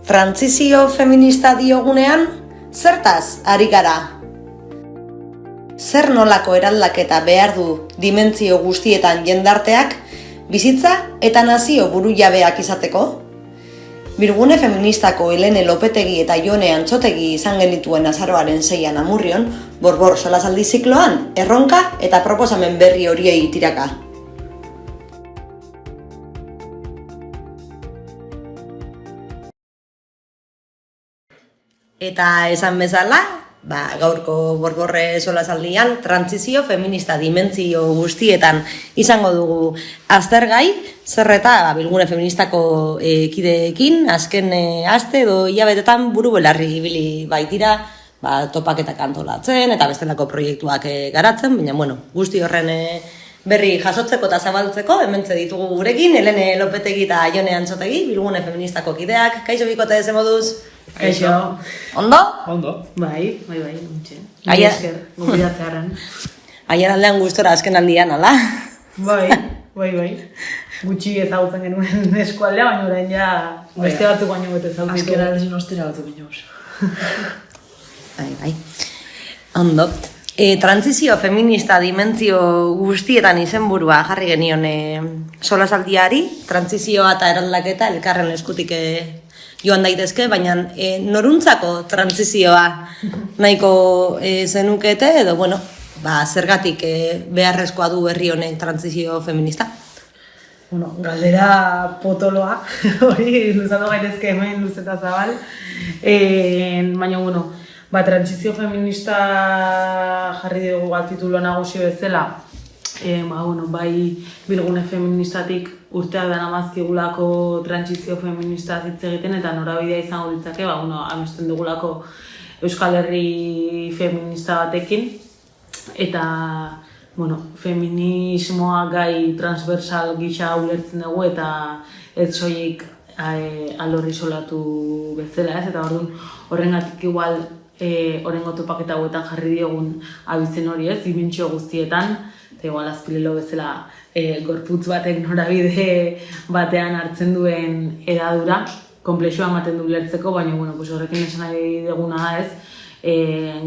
Trantsizio feminista diogunean, zertaz ari gara? Zer nolako eraldaketa behar du dimentsio guztietan jendarteak, bizitza eta nazio burujabeak izateko? Bilgune feministako Helene Lopetegi eta Jone Antxotegi izan genituen azaroaren 6an Amurrion, borbor solasaldi zikloan, erronka eta proposamen berri horiei tiraka. Eta esan bezala, gaurko borborre solasaldian trantsizio feminista dimentsio guztietan izango dugu aztergai, zer eta Bilgune feministako kideekin azken aste edo hilabetetan buru belarri ibili baitira, topaketak antolatzen eta bestelako proiektuak garatzen, baina guzti horren berri jasotzeko eta zabaltzeko hementxe ditugu gurekin Helene Lopetegi eta Jone Antxotegi, Bilgune feministako kideak. Kaixo bikote, ze moduz? Kaixo. Ondo? Ondo. Bai, nuntxe. Esker, gobiratzearen. Aier aldean gustora azken aldian, ala? Bai. Gutxi ezagutzen genuen eskualdea, baina orain ja beste batzuk baino bete ezagutzen. Azken aldean ostera batzuk baino. Bai. Ondo. Trantsizio feminista dimentsio guztietan izenburua jarri genion solasaldiari, trantsizioa eta eraldaketa elkarren eskutik joan daitezke, baina noruntzako trantsizioa nahiko zenukete edo, zergatik beharrezkoa du herri honek trantsizio feminista? Galdera potoloa, hori luzatu gaitezke hemen luzeta zabal, baina, trantsizio feminista jarri dugu titulu nagusi bezala, bai Bilgune feministatik urteak danamazkigulako trantsizio feminista hitz egiten eta norabidea izango ditzake, amesten dugulako Euskal Herri feminista batekin eta feminismoa gai transversal gisa ulertzen dugu eta ez soilik alor isolatu bezala, eta horrengatik igual horrengo topaketa hauetan jarri diogun abizen hori ez, dimentsio guztietan, eta igual azpilelo bezala gorputz batek norabide batean hartzen duen edadura, konplexua ematen du lertzeko, baina horrekin esan nahi duguna da ez,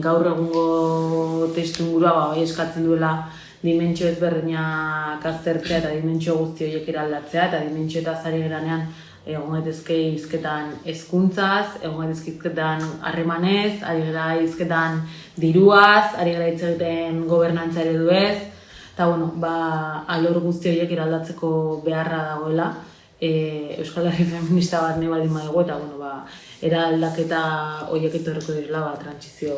gaur egungo testuingurua eskatzen duela dimentsio ezberdinak aztertzea eta dimentsio guzti horiek eraldatzea, eta dimentsio eta zari geranean egon gaitezke hizketan hezkuntzaz, egon gaitezke hizketan harremanez, ari gara hizketan diruaz, ari gara hitz egiten gobernantza ereduez, eta alor guzti horiek eraldatzeko beharra dagoela Euskal Herri feminista bat nahi baldin badugu, eta eraldaketa horiek etorriko direla trantsizio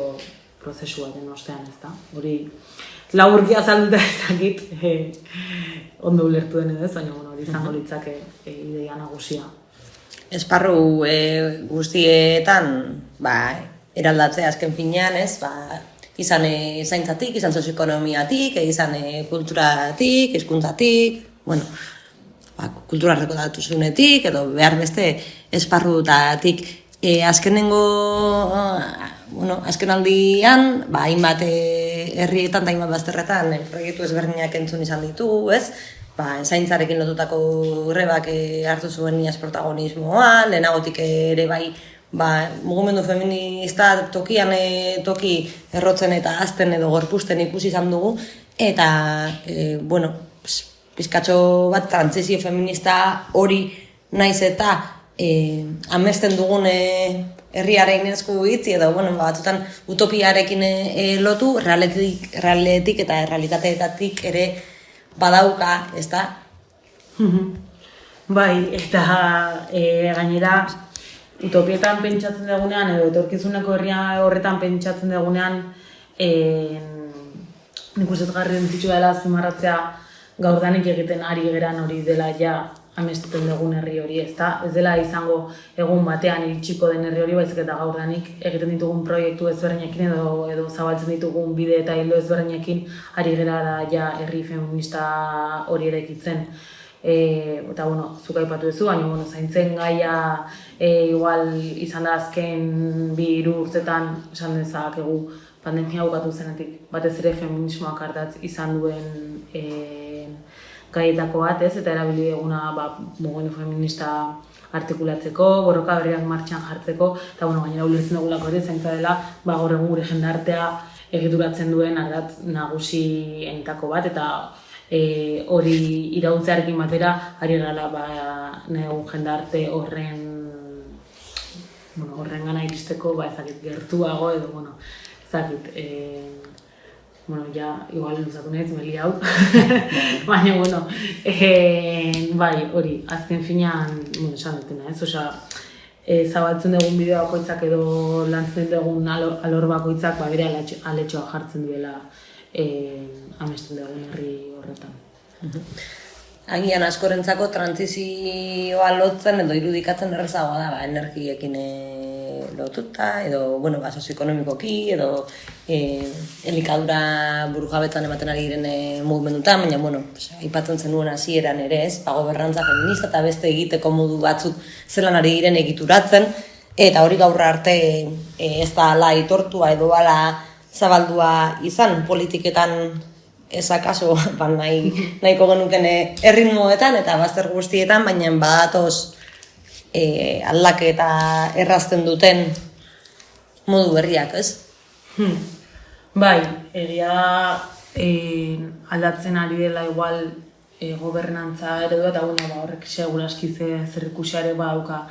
prozesu baten ostean, ezta? Hori laburki azalduta ezakit ondo ulertu den edo ez, baina hori izango litzake ideia nagusia. Esparru guztietan eraldatzea azken finean, ez? Izan zaintzatik, izan sozioekonomiatik, izan kulturatik, hizkuntzatik, kultura errekodatuzunetik, edo behar beste esparrutatik. Azken aldian, hainbat herrietan eta hainbat bazterretan proiektu ezberdinak entzun izan ditugu, ez? Zaintzarekin lotutako grebak hartu zuen iaz protagonismoa, lehenagotik ere mugimendu feminista tokian toki errotzen eta azten edo gorpusten ikusi izan dugu, eta, pizkatxo bat trantsizio feminista hori naiz eta amesten dugun herriaren esku hitzi edo, batzutan utopiarekin lotu, realetik eta errealitateetatik ere badauka, ez da? Bai, eta gainera utopietan pentsatzen dugunean, edo etorkizuneko herria horretan pentsatzen dugunean, nik uste garrantzitsua dela azpimarratzea gaurdanik egiten ari geran hori dela ja amesten dugun herri hori, ez da? Ez dela izango egun batean iritsiko den herri hori, baizik eta gaurdanik egiten ditugun proiektu ezberdinekin edo zabaltzen ditugun bide eta hildo ezberdinekin ari gara da ja herri feminista hori eraikitzen. Eta, zuk aipatu duzu, baina, zaintzen gaia igual izan da azken 2 urtetan esan dezakegu pandemia bukatu zenetik batez ere feminismoak ardatz izan duen gaietako bat, ez? Eta erabili eguna mugimendu feminista artikulatzeko, borroka berriak martxan jartzeko, eta gainera ulertzen dugulako ere zaintza dela, gaur egun gure jendartea egituratzen duen ardatz nagusienetako bat, eta hori iraultzearekin batera, ari gala nahi jendarte horren gana iristeko, ezakit, gertuago edo, ezakit, ja, igual luzatu nahiz, meli hau, baina, bai, hori, azken finean, esan dutena, ez, osea, zabaltzen dugun bideo bakoitzak edo lantzen dugun alor bakoitzak, bere aletxoa jartzen duela amesten dugun herri horretan. Agian askorentzako trantsizioa lotzen edo irudikatzen errazagoa da, energiekin lotuta, edo, sozioekonomikoki, edo elikadura burujabetan ematen ari diren mugimendutan, baina, aipatzen zenuen hasieran ere ez, gobernantza feminista eta beste egiteko modu batzuk zelan ari diren egituratzen, eta hori gaur arte ez da ala aitortua edo ala zabaldua izan politiketan ez akaso nahiko genuken erritmoetan eta bazter guztietan, baina badatoz aldaketa errazten duten modu berriak, ez? Bai, egia aldatzen ari dela igual gobernantza eredua, eta horrek seguraski zerikusiare badauka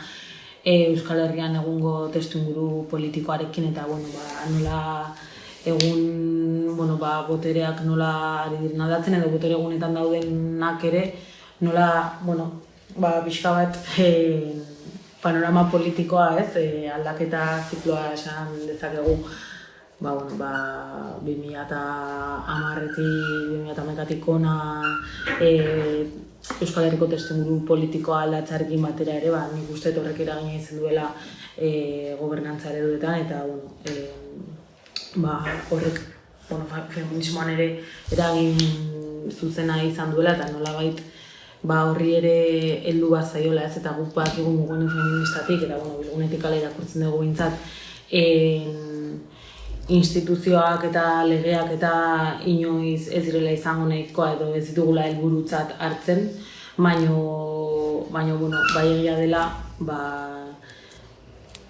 Euskal Herrian egungo testuinguru politikoarekin, eta nola egun botereak nola ari diren aldatzen, edo botere egunetan daudenak ere, nola, pixka bat panorama politikoa, ez, aldaketa zikloa esan dezakegu, 2010-2011-tik ona Euskal Herriko testuinguru politikoa aldatzarekin batera ere, nik uste horrek eragina izan duela gobernantza ereduetan, eta horrek feminismoan ere eragin zuzena izan duela, eta nolabait horri ere heldu bat zaiola, ez, eta guk bakigu mugimendu feministatik, eta bilgunetik ala irakurtzen dugu behintzat, instituzioak eta legeak eta inoiz ez direla izango nahikoa edo ez ditugula helburutzat hartzen, baina bai egia dela,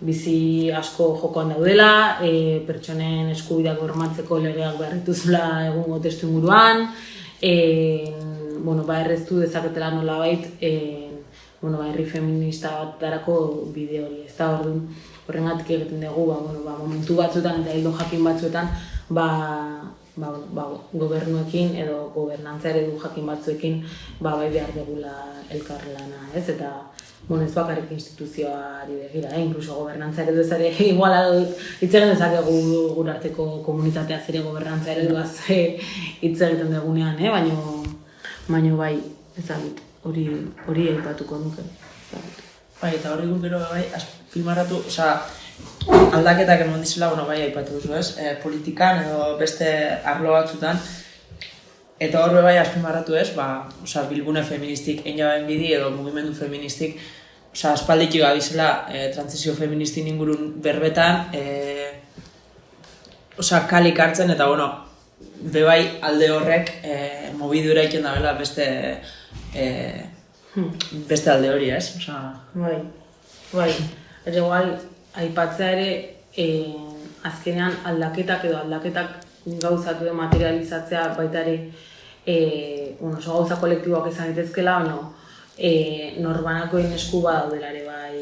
bizi asko jokoan daudela, pertsonen eskubideak bermatzeko legeak behar dituzula egungo testuinguruan, erreztu dezaketela nolabait, herri feminista bat darako bide hori, ez da horrengatik egiten dugu, momentu batzuetan eta hildo jakin batzuetan, gobernuekin edo gobernantza eredu jakin batzuekin bai behar dugula elkarlana, ez, eta ez bakarrik instituzioari begira, inkluso gobernantza eredu ez ere, igual hitz egin dezakegu gure arteko komunitatea zere gobernantza ereduaz hitz egiten dugunean, baina bai, ezagit, hori aipatuko nuke. Bai, eta hori gero bai, azpimarratu, aldaketak emon dizela, bai, aipatu duzu, ez? Politikan edo beste arlo batzutan, eta hor bai azpimarratu ez, bilgune feministik einabaen bidi edo mugimendu feministik, aspaldiki gabizela trantsizio feministin ingurun berbetan, kalik hartzen, eta bebai alde horrek mobidura iken dabela beste alde hori, ez? Bai, igual, aipatzea ere, azkenean aldaketak gauzatu edo materializatzea baita ere, gauza kolektiboak izan ditezkela, norbanakoen esku badaudela ere bai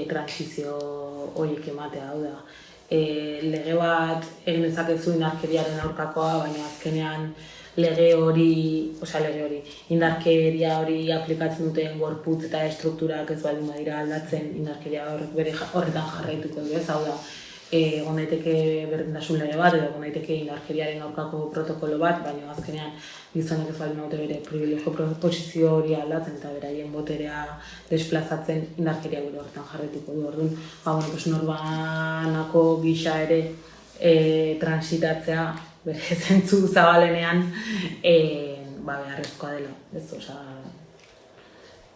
transizio horiek ematea, hau da. Lege bat egin dezakezu indarkeriaren aurkakoa, baina azkenean lege hori, indarkeria hori aplikatzen duten gorputz eta estrukturak ez baldin badira aldatzen, indarkeria horretan jarraituko du, ez, hau da. Egon daiteke berdintasun lege bat, edo egon daiteke indarkeriaren aurkako protokolo bat, baina azkenean gizonek ez baldin dute bere privilegio posizio hori aldatzen eta beraien boterea desplazatzen indarkeria gure horretan jarraituko du. Orduan, norbanako gisa ere transitatzea bere zentzu zabalenean beharrezkoa dela, ez,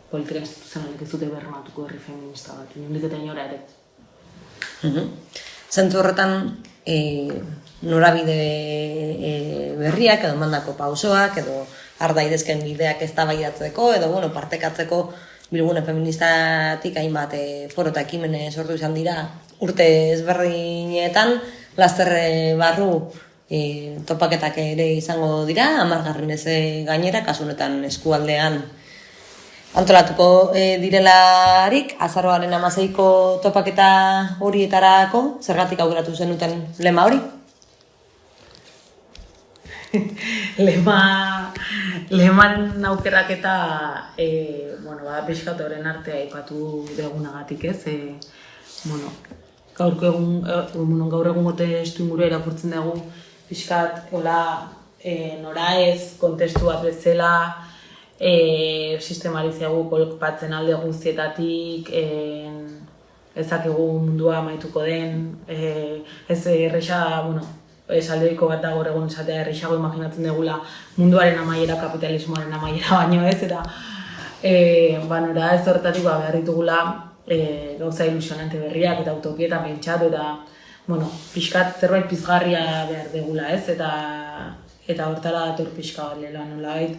politika instituzionalek ez dute bermatuko herri feminista bat, inondik eta inora ere. Zentzu horretan, norabide berriak edo mandako pausoak edo har daitezkeen bideak eztabaidatzeko edo partekatzeko bilgune feministatik hainbat foro eta ekimene sortu izan dira urte ezberdinetan, lasterre barru topaketak ere izango dira, 10. Gainera, kasu honetan eskualdean antolatuko direlarik, azaroaren 16ko topaketa horietarako, zergatik aukeratu zenuten lema hori? Leman aukeraketa, pixkat horren artea aipatu dugunagatik ez, gaur egun testu inguru irakurtzen dugu, pixkat, nora ez, kontestu bat bezala, sistemariziagu kolpatzen alde guztietatik, ezakigu mundua amaituko den, ez erresa, esaldeiko bat da gaur egun esatea errexago imaginatzen dugula munduaren amaiera, kapitalismoaren amaiera baino ez, eta nora ez horretatik behar ditugula gauza ilusionante berriak eta utopietan pentsatu eta pixkat zerbait pizgarria behar dugula ez, eta hortara dator pixka bat lehela nolabait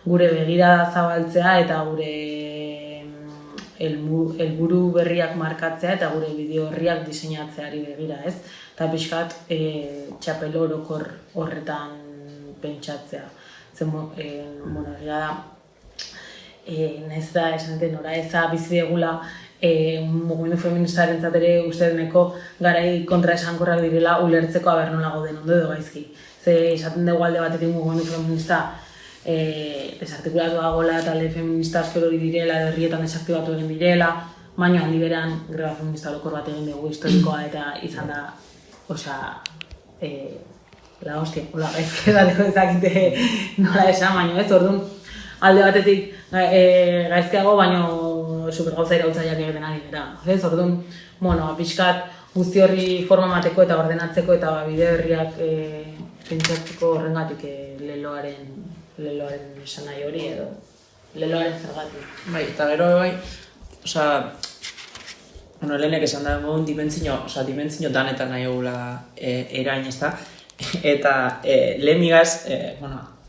gure begirada zabaltzea eta gure helburu berriak markatzea eta gure bideo horriak diseinatzeari begira ez. Eta pixkat txapel orokor horretan pentsatzea. Zen, egia da, nahiz da, esan dute, nora eza bizi degula mugimendu feministaren ere uste deneko garai kontraesankorrak direla ulertzeko aber nola gauden ondo edo gaizki. Ze esaten dugu alde batetik mugimendu feminista desartikulatu dagoela, talde feminista asker hori direla, edo herrietan desaktibatu egin direla, baina handi beran greba feminista orokor bat egin dugu historikoa eta izan da la hostia, hola, gaizke bateko ezakite nola esan, baina ez, orduan alde batetik gaizkeago, baina supergauza irautzaileak egiten ari dira. Ez, orduan, pixkat guzti horri forma mateko eta ordenatzeko eta bide berriak pentsatzeko horrengatik leloaren esan nahi hori edo leloaren zergatik. Bai, eta gero lehenek esan da modun dimentsio danetan nahi egula erain ezta. Eta lehemigaz,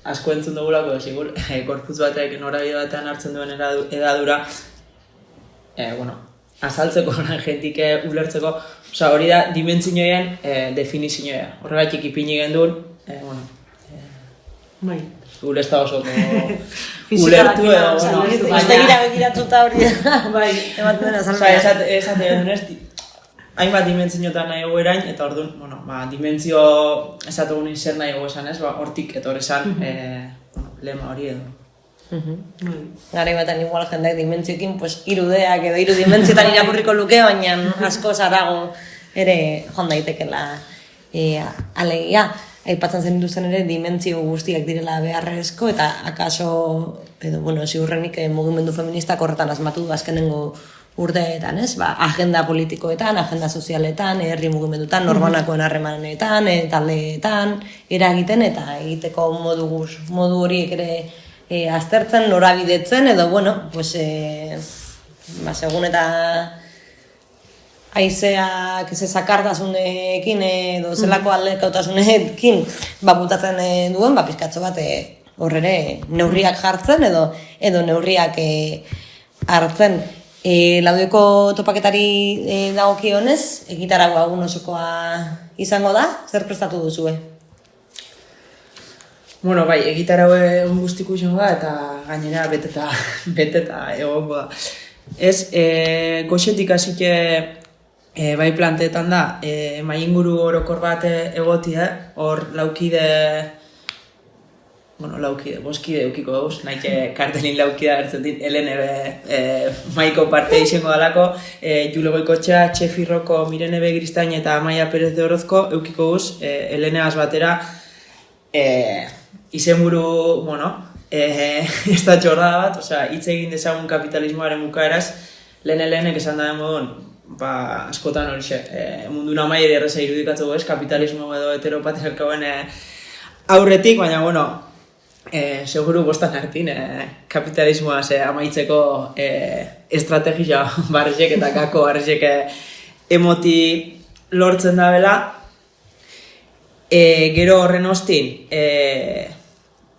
asko entzun dugulako, sigur, gorputz batek norabide batean hartzen duen edadura, azaltzeko jentik ulertzeko, hori da dimentsioen definizioa. Horregatik ipini gendun, gure ez da oso ulertu edo, Iztegira begiratuta hori da, ematen dena salmea. Esaten ez, hainbat dimentsioetan nahi egu erain, eta orduan, dimentsio esatugun zer nahi egu esan ez, hortik etor esan lema hori edo. Garai batan igual jendeak dimentsioekin, irudeak edo 3 dimentsioetan irakurriko luke, baina asko zarago ere joan daitekela alegia. Aipatzen zen duzen ere dimentsio guztiak direla beharrezko eta akaso, ziurrenik mugimendu feministak horretan asmatu du azkenengo urteetan, ez? Agenda politikoetan, agenda sozialetan, herri mugimendutan, norbanakoen harremanetan, taldeetan, eragiten eta egiteko modu horiek ere aztertzen, norabidetzen edo, segun eta haizeak zakartasunekin edo zelako aldekautasunekin butatzen duen, pizkatxo bat horrere neurriak jartzen edo neurriak hartzen. Laudioko topaketari dagokionez, egitaragoa egun osokoa izango da, zer prestatu duzue? Egitaragoa egun guztiku izango da eta gainera beteta egongo da. Ez, goxetik hasike bai planteetan da, mai inguru orokor bat egotia, hor boskide eukiko gauz, nahi kartelin laukide hartzen dit, LNB maiko parte izango dalako, Jule Goikotxea, Txefirroko, Mirene Begristain eta Amaia Perez de Orozko eukiko gauz, LNAz batera, izenburu, ez da txorrada bat, hitz egin dezagun kapitalismoaren bukaeraz, lehenek esan da modun, askotan horixe, mundun amaieri erreza irudikatzeko ez, kapitalismo edo heteropatriarkauen aurretik, baina, seguru bostan hartin, kapitalismoa amaitzeko estrategia barrezek eta kako barrezek emoti lortzen da bela. Gero horren ostin,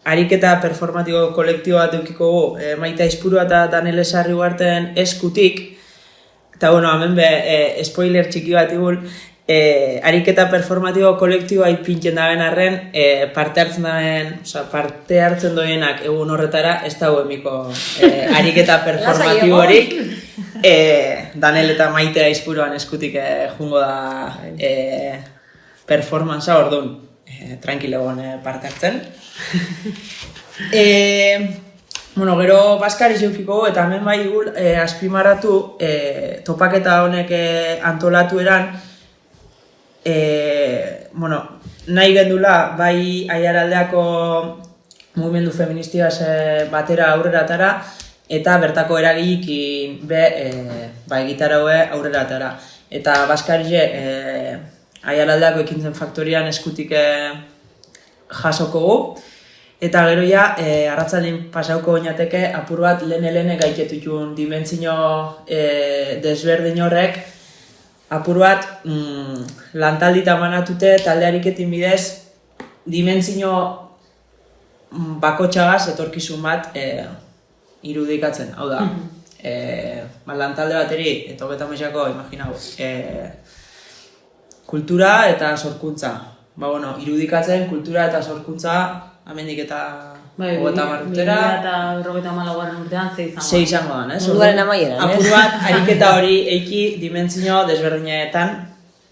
ariketa performatibo kolektibo bat eukiko gu, Maite Aizpurua eta Danele Sarriugarten eskutik, eta bueno, hemen spoiler txiki bat igul, ariketa performatibo kolektiboa ipintzen daben arren, parte hartzen doienak egun horretara, ez dago emiko ariketa performatiborik, Danel eta Maite Aizpuruan eskutik jungo da performancea, orduan, tranquilegon parte hartzen. Bueno, gero Baskari zeukiko eta hemen bai gul azpimarratu topaketa honek antolatu eran bueno, nahi gendula bai Aiaraldeako mugimendu feministiaz batera aurreratara eta bertako eragileekin bai gitaraue aurreratara. Eta Baskari Aiaraldeako ekintzen faktorian eskutik jasoko gu. Eta gero ja, arratzaldin pasauko oinateke apur bat lehen gaiketutun dimentsio desberdin horrek apur bat lantaldi tamanatute talde ariketin bidez dimentsio bakotxagaz etorkizun bat irudikatzen. Hau da, lantalde bateri, eta hogeta mesako, imaginau, kultura eta sorkuntza. Bueno, irudikatzen kultura eta sorkuntza amendik eta hogeta marrutera. Eta 54 urtean ze izango da, ez? Munduaren amaieran, apur bat, ariketa hori eiki dimentsio desberdinetan,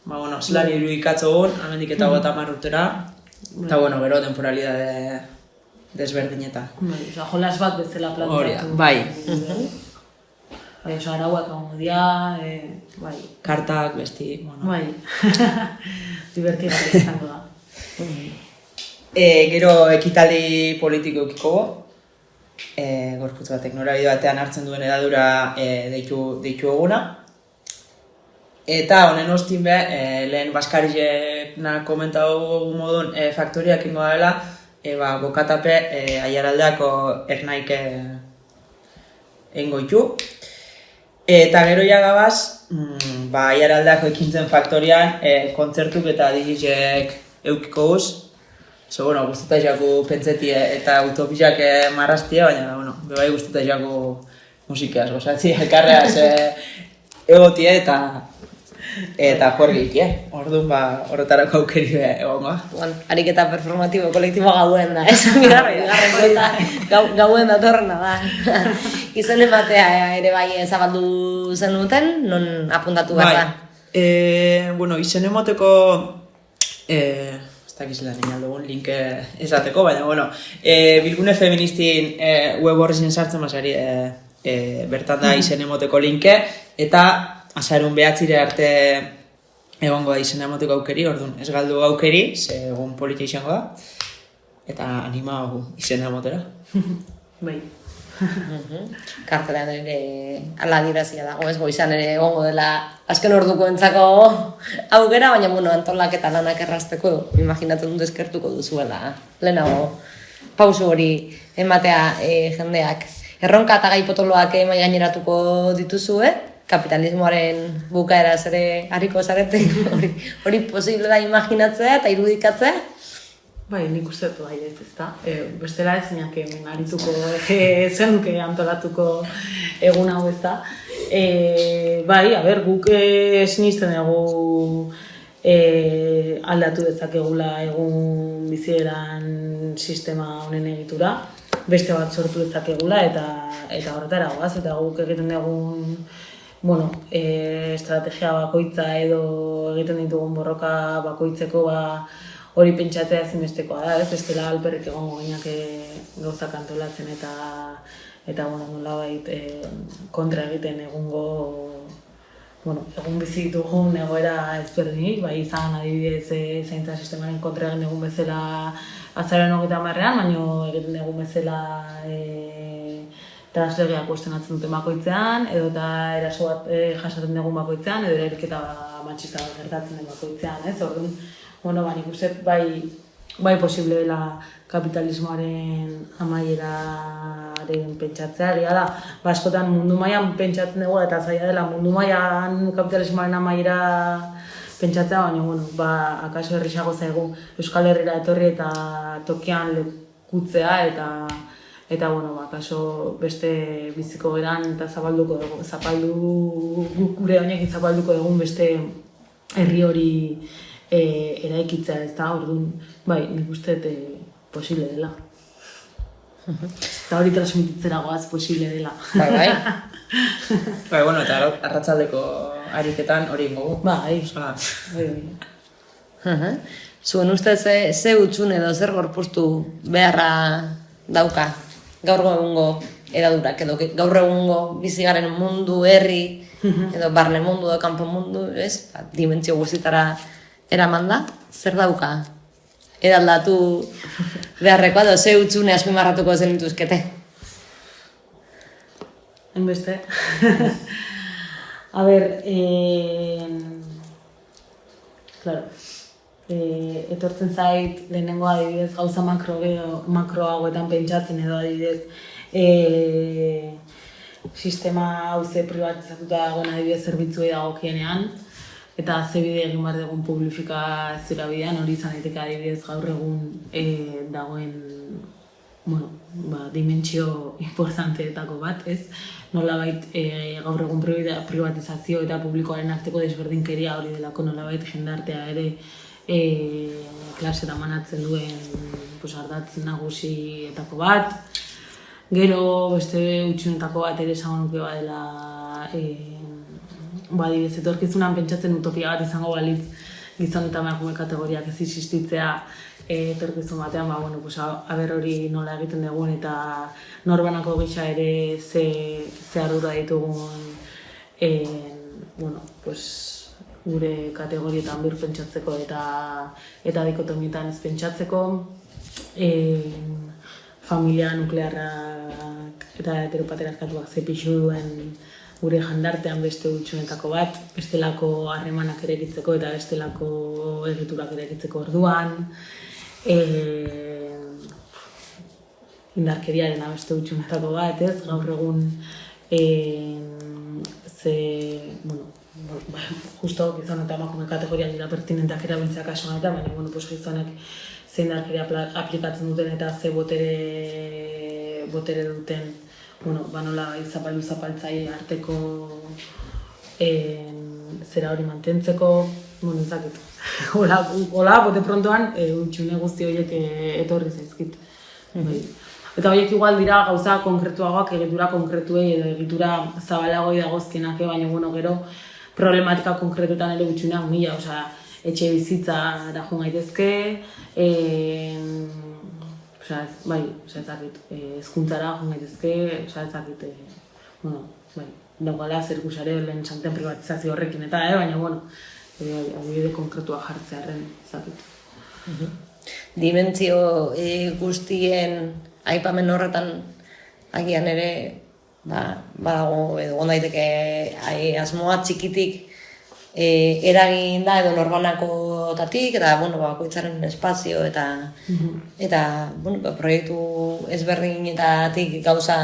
bueno, zelan irudikatzo hon, amendik eta hogeta marrutera, eta bueno, gero temporalidade desberdinetan. Jolas bat bezala planteatu. Bai. Bai, oso arauak egongo dira, bai. Kartak, besti, bueno. Bai, divertigarria izango da. Gero ekitaldi politiko eukiko go. Gorputz batek norabide batean hartzen duen edadura deitu eguna. Eta honen ostin be, lehen Baskarizena komentau modun faktoriak ingo dela, bokatape Aiaraldeako ernaik eingo ditu. Eta gero ja gabaz, Aiaraldeako ekintzen faktorian kontzertuk eta DJek eukiko guz. Bueno, guztetan jaku pentsetie eta utopiak marrastie, baina, bueno, bebai guztetan jaku musikeaz, gozatzi, elkarreaz egotie eta jorgik, Orduan, horretarako aukeri egongo. Ariketa performatibo kolektiboa gauen da, ez? Gauen datorrena da. Izen ematea ere bai zabaldu zenuten, non apuntatu behar da? Bueno, izen emateko, ez dakiz lan inaldugun link esateko, baina, bueno, Bilgune Feministin web horrezin sartzen basari bertan da izen emoteko linke, eta azarun behatzire arte egongo da izen emoteko aukeri, orduan ez galdu aukeri, ze egun politia izango da, eta anima izen emotera. Bai. Kartelean ere ala dirazia dago, ez goizan ere egongo dela azken orduko entzako aukera, baina bueno, antolak eta lanak errazteko imaginatzen dut eskertuko duzuela. Lehenago, pausu hori ematea jendeak. Erronka eta gai potoloak mahai gaineratuko dituzue, kapitalismoaren bukaeraz ere hariko zarete, hori posible da imaginatzea eta irudikatzea? Bai, nik uste dut bai ez, ezta. Bestela ezinak hemen arituko zenuke antolatuko egun hau, ezta. Bai, guk sinisten dugu aldatu dezakegula egun bizieran sistema honen egitura, beste bat sortu dezakegula eta horretara goaz, eta guk egiten dugun estrategia bakoitza edo egiten ditugun borroka bakoitzeko hori pentsatzea ezinbestekoa da, ez? Bestela alperrik egongo ginak gauzak antolatzen eta nolabait kontra egiten egungo egun bizi ditugun egoera ezberdinik, bai izan adibidez zaintza sistemaren kontra egin egun bezala azaroaren 30ean, baina egiten egun bezala translegeak kuestionatzen duten bakoitzean, edo eta eraso bat jasaten dugun bakoitzean, edo eriketa matxista bat gertatzen den bakoitzean, ez? Orduan, nik uste bai posible dela kapitalismoaren amaieraren pentsatzea, egia da, askotan mundu mailan pentsatzen dugu eta zaila dela mundu mailan kapitalismoaren amaiera pentsatzea, baina, akaso errixago zaigu Euskal Herrira etorri eta tokian kutzea eta bueno, kaso beste biziko geran eta gure honekin zapalduko dugun beste herri hori eraikitzea, ez da, orduan, bai, nik uste posible dela. Eta hori transmititzera goaz posible dela. Bai. Bai, bueno, eta arratsaldeko ariketan hori ingo. Bai. Zuen ustez ze utxun edo zer gorpuztu beharra dauka gaur egungo eradurak edo gaur egungo bizigaren mundu, herri edo barne mundu edo kanpo mundu, ez? Dimentsio guztitara eraman da, zer dauka? Eraldatu beharrekoa edo ze utxune azpimarratuko zenituzkete? Enbeste. A ber, claro, etortzen zait lehenengo adibidez gauza makro hauetan pentsatzen edo adibidez sistema hau ze privatizatuta dagoen adibidez zerbitzuei dagokienean eta ze bide egin behar dugun publifikazioa bidean hori izan daiteke adibidez gaur egun dagoen dimentsio importanteetako bat, ez? Nolabait gaur egun privatizazio eta publikoaren arteko desberdinkeria hori delako nolabait jendartea ere klasera manatzen duen ardatz nagusietako bat. Gero beste utxunetako bat ere esango nuke badela adibidez etorkizunan pentsatzen utopia bat izango balitz gizon eta emakume kategoriak ez existitzea etorkizun batean, aber hori nola egiten dugun eta norbanako gisa ere ze ardura ditugun gure kategorietan bir pentsatzeko eta dikotomietan ez pentsatzeko, familia nuklearrak eta heteropatriarkatuak ze pixu duen gure jendartean beste utxunetako bat, bestelako harremanak eraikitzeko eta bestelako egiturak eraikitzeko orduan, indarkeriaren beste utxunetako bat, ez? Gaur egun justo gizon eta emakume kategoriak dira pertinenteak erabiltzea kasu honetan, baina gizonek ze indarkeria aplikatzen duten eta ze botere duten nola zapaltzaile arteko zera hori mantentzeko, ezakit. Hola, bote prontoan, utxune guzti horiek etorri zaizkit. Eta horiek igual dira gauza konkretuagoak, egitura konkretuei edo egitura zabalagoi dagozkienak, baina gero problematika konkretuetan ere utxuneak mila, etxe bizitza da joan gaitezke, ezakit, hezkuntzara joan gaitezke, ezakit, daukala zerkusare lehen santen privatizazio horrekin eta, baina, adibide konkretua jartzearen, ezakit. Dimentsio guztien aipamen horretan agian ere badago edo daiteke asmoa txikitik eragin da edo norbanakotatik eta bakoitzaren espazio eta proiektu ezberdinetatik gauza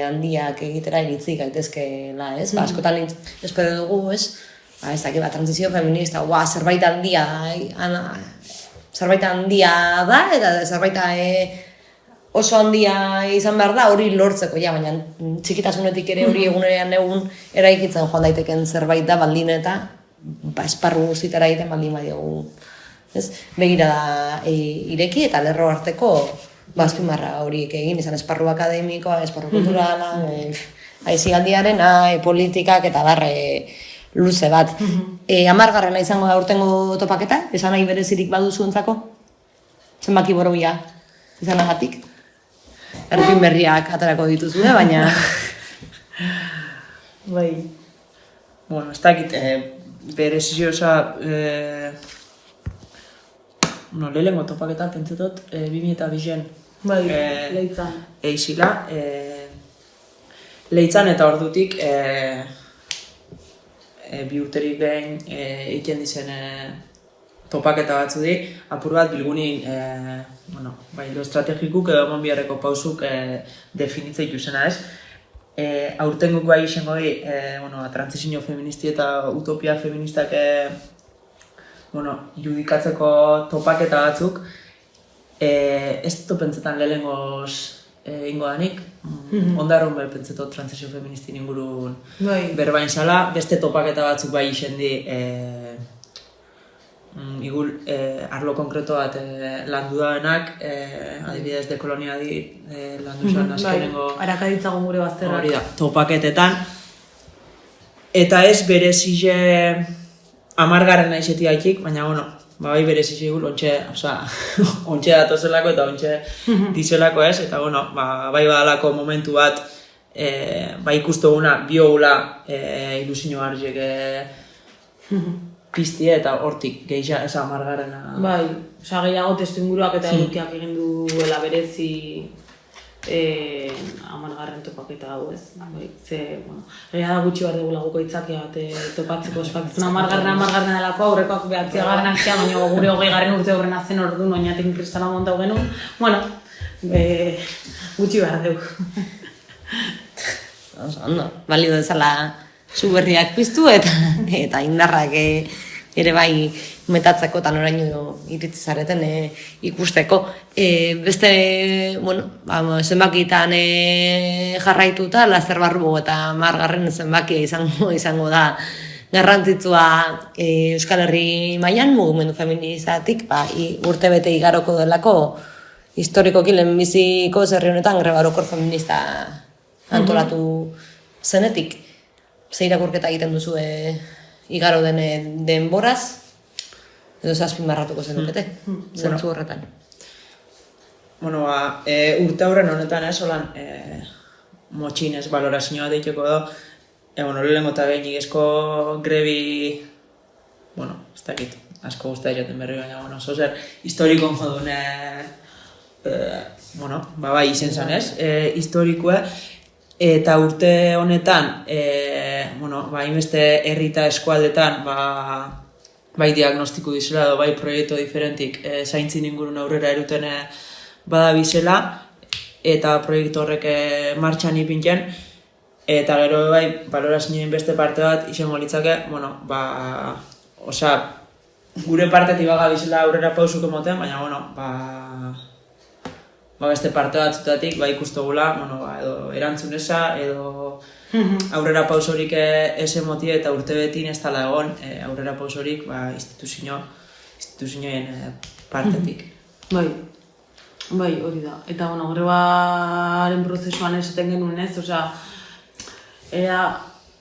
handiak egitera iritzi gaitezkeela, ez? Askotan espero dugu, ez? Ez dakit transizio feminista, zerbait handia da eta zerbait oso handia izan behar da hori lortzeko, baina txikitasunetik ere hori egunean egun eraikitzen joan daiteken zerbait da baldin eta esparru guztitara egiten baldin badiogu. Begira da ireki eta lerro arteko azpimarra horiek egin, izan esparru akademikoa, esparru kulturala, aizigaldiarena, politikak eta barre luze bat. 10. izango da urtengo topaketa, esan nahi berezirik baduzuentzako? Zenbaki borobia izanagatik? Erpin berriak aterako dituzue, baina... Bai. Bueno, ez dakit, berezio, lehenengo topaketan pentsetot, 2002an. Bai, Leitzan. Eizila, Leitzan eta ordutik bi urterik behin egiten dizen topaketa batzu di, apur bat bilgunin lo estrategikuk edo eman biharreko pausuk definitzea ituzena, ez? Aurtenguk bai izango di, transizio feministi eta utopia feministak irudikatzeko topaketa batzuk, ez dut pentsetan lehenengoz ingo danik, ondarron bai pentsetot trantzizio feministin ingurun berbain zala, beste topaketa batzuk bai izendi igul arlo konkreto bat landu dabenak, adibidez dekolonia landu zuen azkenengo... Arakaditzagon gure bazterrak. Hori da, topaketetan. Eta ez berezile 10. naizeti haikik, baina bueno, bai berezile igul, ontxe datozelako eta ontxe dizelako ez, eta bueno, bai badalako momentu bat, bai ikustuguna, biogula ilusio hartzek piztie eta hortik gehiago ez 10. Bai, gehiago testu inguruak eta edukiak egin duela berezi 10. topaketa hau ez. Gehiago da gutxi behar dugula guko itzakia bat topatzeko espakitzen 10. delako aurrekoak 9. zea, baina gure 20. urte horren azen orduan oinatik kristala montau genuen. Bueno, gutxi behar dugu. Ondo, balio dezala zu berriak piztu eta indarrak ere bai metatzeko eta noraino iritsi zareten ikusteko. Beste, bueno, zenbakitan jarraituta, laster barru eta 10. zenbakia izango da garrantzitsua Euskal Herri mailan mugimendu feministatik, urtebete igaroko delako historikoki lehenbiziko herri honetan greba orokor feminista antolatu zenetik. Ze irakurketa egiten duzu igaro den denboraz, edo azpimarratuko zenukete, zentzu horretan. Bueno, urte aurren honetan holan motxinez balorazioa deiteko da, lehenengo eta behin igezko grebi, ez dakit, asko guztia jaten berri, baina, zozer, historiko jodune, bai izen zanez, historikoa, eta urte honetan, hainbeste herri eta eskualdetan, bai diagnostiku dizela edo bai proiektu diferentik zaintzin ingurun aurrera eruten badabizela, eta proiektu horrek martxan ipintzen, eta gero bai, balorazioen beste parte bat izango litzake, gure partetik bagabizela aurrera pausuk emoten, baina, beste parte batzutatik ikustugula, edo erantzuneza, edo aurrera pausorik ez emotie eta urte betin ez dela egon aurrera pausorik instituzioen partetik. Bai, hori da. Eta, grebaren prozesuan esaten genuen ez,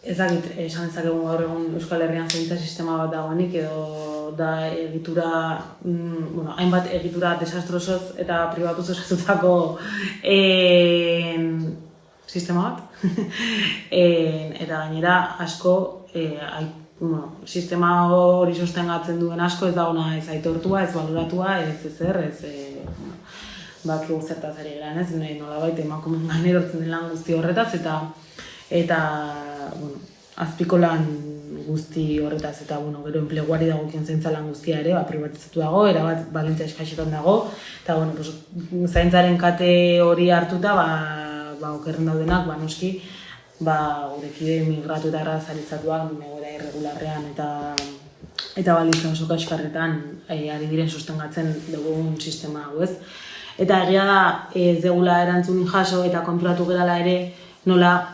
ezakit, esan ezakegu gaur egun Euskal Herrian zaintza sistema bat dagoenik, edo da egitura, hainbat egitura desastrosoz eta pribatuz osatutako sistema bat. Eta gainera asko, sistema hori sostengatzen duen asko ez dagoena ez aitortua, ez baloratua, ez ezer, bakigu zertaz ari geran ez, nolabait emakumeen gain erortzen den lan guzti horretaz, eta azpiko lan guzti horretaz, eta gero enpleguari dagokion zaintza lan guztia ere, privatizatu dago, erabat Valentzia eskaxetan dago, eta zaintzaren kate hori hartuta, okerren daudenak, noski, gurekide migratu eta arrazalitzatuak, egoera irregularrean eta balitza oso kaskarretan ari diren sostengatzen dugun sistema hau ez. Eta egia da, ez degula erantzunin jaso eta konturatu gerala ere nola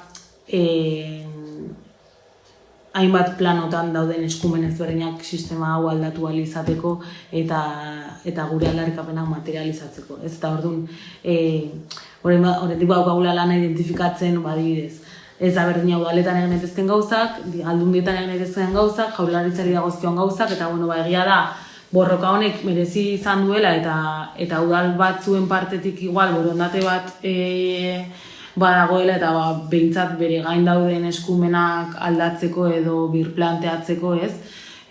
hainbat planotan dauden eskumen ezberdinak sistema hau aldatu ahal izateko eta gure aldarrikapenak materializatzeko. Eta orduan, horretik daukagula lana identifikatzen, adibidez, ez da berdina udaletan egin daitezken gauzak, aldundietan egin daitezken gauzak, jaurlaritzari dagozkion gauzak, eta egia da, borroka honek merezi izan duela eta udal batzuen partetik igual borondate bat badagoela eta behintzat bere gain dauden eskumenak aldatzeko edo birplanteatzeko ez.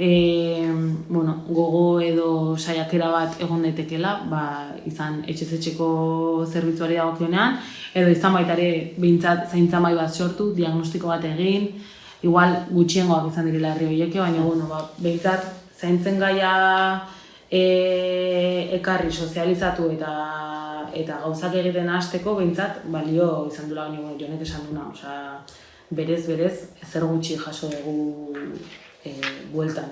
Gogo edo saiakera bat egon daitekela, izan etxez-etxeko zerbitzuari dagokionean, edo izan baita ere behintzat zaintza mahai bat sortu, diagnostiko bat egin, igual gutxiengoak izan direla herri horieke, baina behintzat zaintzen gaia ekarri sozializatu eta gauzak egiten hasteko behintzat balio izan dula, baina jonek esan duna, berez, ezer gutxi jaso dugu bueltan.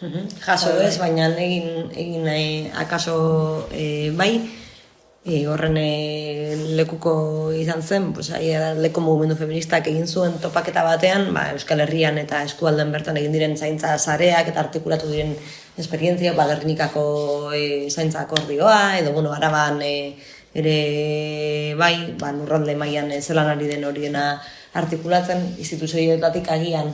Jaso ez, baina egin akaso bai, horren lekuko izan zen, pues, leko mugimendu feministak egin zuen topaketa batean, Euskal Herrian eta eskualden bertan egin diren zaintza sareak eta artikulatu diren esperientzia, Gernikako zaintza akordioa, edo, Araban ere bai, lurralde mailan zelan ari den horiena artikulatzen, instituzioetatik agian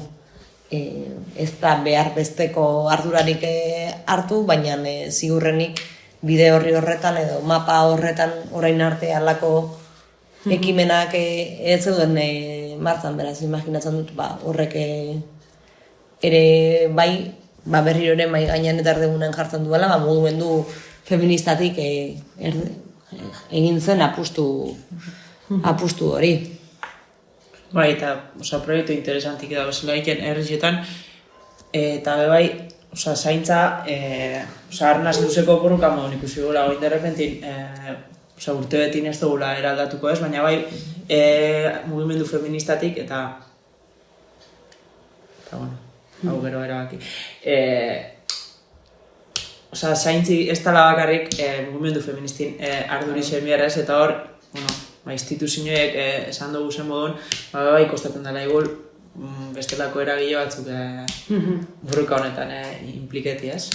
ez da behar besteko ardurarik hartu, baina ziurrenik bide horri horretan edo mapa horretan orain arte halako ekimenak ez zeuden martzan, beraz, imaginatzen dut, horrek ere bai, berriro ere mai gainean eta erdegunen jartzen duela, mugimendu feministatik egin zen apustu hori. Bai, eta proiektu interesantik edo bezala iken herrietan, eta bai, zaintza, arnaz luzeko borroka modun ikusi gula, oin derrepentin, urte betin ez dugula eraldatuko ez, baina bai, mugimendu feministatik, eta hau gero erabaki. Zaintzi ez tala bakarrik mugimendu feministin ardurixen biarrez, eta hor, instituzioek esan dugu zen modun, bai kostatzen dela igual bestelako eragile batzuk burruka honetan impliketi, ez?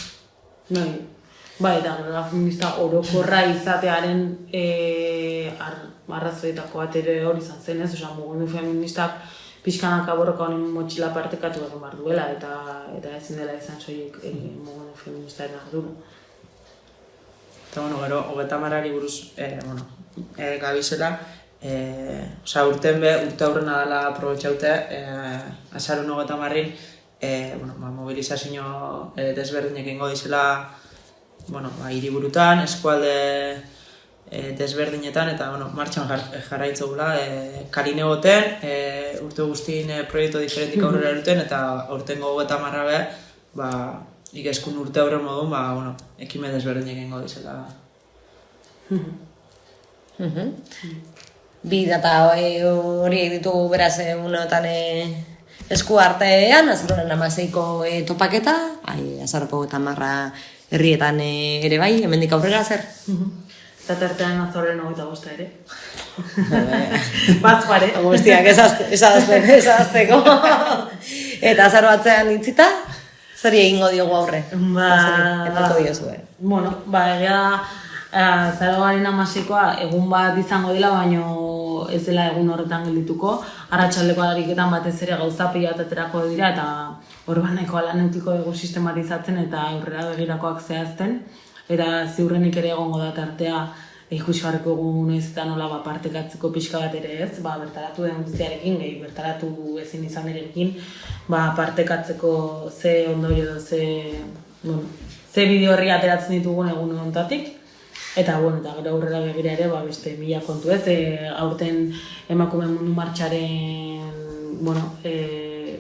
Bai, eta gero feminista orokorra izatearen arrazoetako bat ere hori izan zen, ez? Mugimendu feministak pixkanaka borroka honen motxila partekatu egin behar duela, eta ezin dela izan soilik mugimendu feministaren ardura. Eta, gero, 30 buruz, gabizela, urte aurrena dela aprobetxaute, azarun 30-rin, mobilizazio desberdinek ingo dizela, hiriburutan, eskualde desberdinetan, eta, martxan jarraitzogula, kaline goten, urte guztien proiektu diferentik aurrera eruten, eta aurtengo 30-ra ikeskun urte aurre modun, ekime desberdinek ingo dizela. Bi data horiek ditugu beraz uneotan esku artean, azaroren 16ko topaketa, azaroko 30 herrietan ere bai, hemendik aurrera zer? Eta tartean azaroren 25 ere. Bat pare. Guztiak esazteko. Eta azaro batzean itzita, zer egingo diogu aurre? Endako diozue. Egia Azaroaren 16koa egun bat izango dela, baino ez dela egun horretan geldituko. Arratsaldeko ariketan batez ere gauza pila aterako dira eta orbaneko alaneutiko dugu sistematizatzen eta aurrera begirakoak zehazten. Eta ziurrenik ere egongo da tartea ikusi beharko dugu noiz eta nola partekatzeko pixka bat ere ez, bertaratu den guztiarekin, bertaratu ezin izan erekin, partekatzeko ze ondorio edo ze bideo horri ateratzen ditugun egun honetatik. Eta gero aurrera begira ere, beste 1000 kontu ez, aurten emakume mundu martxaren,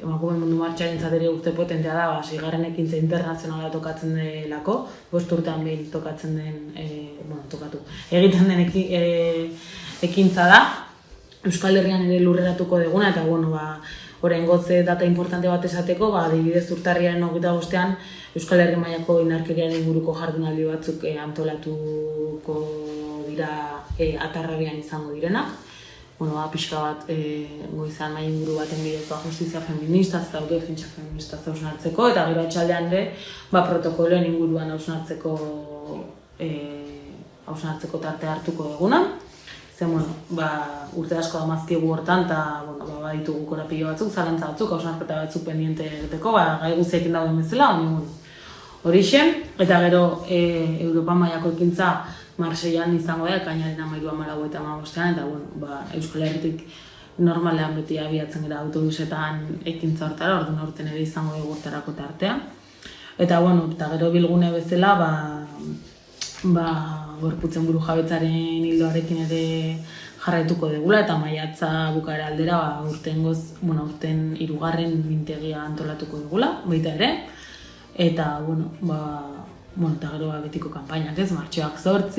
emakume mundu martxaren zateri urte potentea da, 6. ekintza internazionala tokatzen delako, 5 urtean behin tokatzen den, egiten den ekintza da, Euskal Herrian ere lurreratuko duguna, eta oraingoz data importante bat esateko, adibidez urtarriaren 25ean Euskal Herri mailako indarkeriaren inguruko jardunaldi batzuk antolatuko dira Atarrabian izango direnak. Pixka bat goizan mai inguru baten bidezkoa justizia feminista eta autodefentsa feminista hausnartzeko, eta gero atxaldean ere protokoloen inguruan hausnartzeko tarte hartuko duguna. Urte asko damazkigu hortan, eta ditugu korapilo batzuk, zalantza batzuk, hausnarketa batzuk pendiente egiteko, gai guztiekin dauden bezala, horixe. Eta gero Europa mailako ekintza Marseian izango da, ekainaren 13, 14 eta 15ean, eta Euskal Herritik normalean beti abiatzen gara autobusetan ekintza hortara, orduan aurten ere izango dugu hortarako tartea. Eta gero bilgune bezala, gorputzen buru jabetzaren hildoarekin ere jarraituko dugula, eta maiatza bukaera aldera urten 3. mintegia antolatuko dugula, baita ere. Eta, eta gero betiko kanpainak ez, martxoak 8,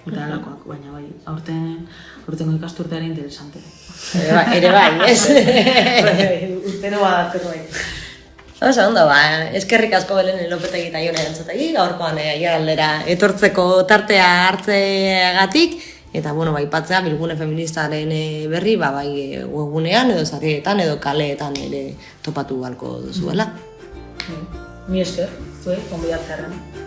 eta alakoak, baina aurtengo ikasturtea ere interesante. Ere bai, ez? Urtero bada zerbait. Ondo, eskerrik asko Belen Lopetegi eta Jone Antzotegi, gaurkoan aiaraldera etortzeko tartea hartzeagatik, eta, aipatzea Bilgune Feministaren berri, bai webgunean, edo sarrietan, edo kaleetan ere topatu balko duzuela. Mi esker, zuek, konbidatzearen.